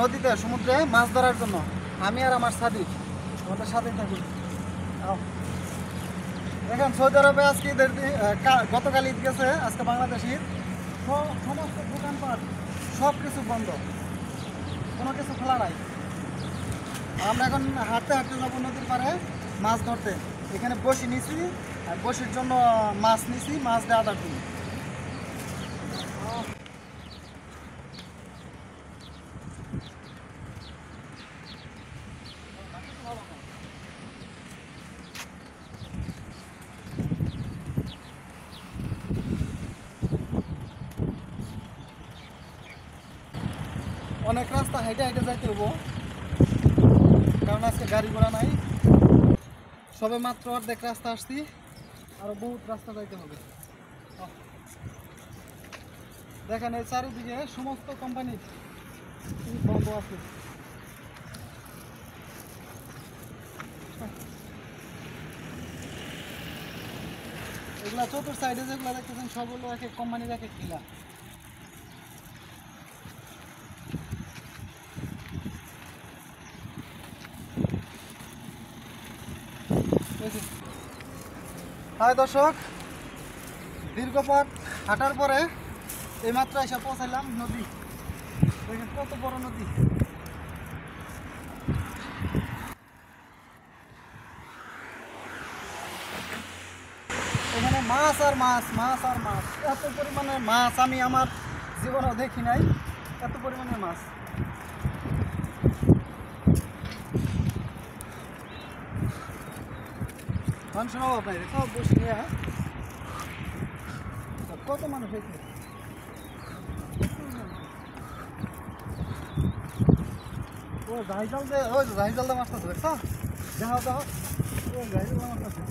নদীতে সমুদ্রে মাছ ধরার জন্য। আমি আর আমার সাথী আমাদের সাথে থাকি। দেখেন সৌদি আরবে আজকে ঈদের গতকাল ঈদ গেছে, আজকে বাংলাদেশ ঈদ। সমস্ত দোকানপাট সব কিছু বন্ধ, কোনো কিছু খোলা নাই। আমরা এখন হাঁটতে হাঁটতে যাবো নদীর পাড়ে মাছ ধরতে। এখানে বসি নিছি, আর বসির জন্য মাছ নিছি, মাছ দিয়ে আদার দিন। অনেক রাস্তা হাইটে হাইটে যাইতে হবো, কারণ আজকে গাড়ি ঘোড়া নাই। সবে মাত্র অর্ধেক রাস্তা আসছি, আরো বহুত রাস্তা যাইতে হবে। দেখেন এই চারিদিকে সমস্ত কোম্পানি বন্ধ আছে। এগুলা চতুর সাইডে যেগুলো দেখতেছেন সব হলো এক এক কোম্পানির এক এক কিলা। হাই দর্শক, দীর্ঘ পথ হাঁটার পরে এইমাত্র এসে পৌঁছাইলাম নদী। দেখেন কত বড় নদী। এখানে মাছ আর মাছ, মাছ আর মাছ, এত পরিমাণে মাছ আমি আমার জীবনেও দেখি নাই, এত পরিমাণে মাছ। মানুষের অভাব নাই, সব বসে নিয়ে কত মানুষ এখানে। ও জাহাজ দে, ওই জাহাজ দে মাছটা ধরেছ, দেখাও দেখাও, ও জাহাজ দে মাছটা।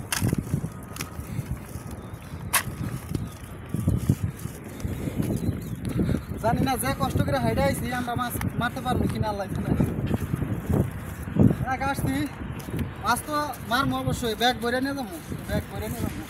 জানি না যে কষ্ট করে হাইডে আইছি আমরা মাছ মারতে পারবো কিনা, আল্লাহ জানে। এক আসছি মাছ তো মারবো অবশ্যই, ব্যাগ ভরে নিয়ে যাবো, ব্যাগ ভরে নিয়ে যাবো।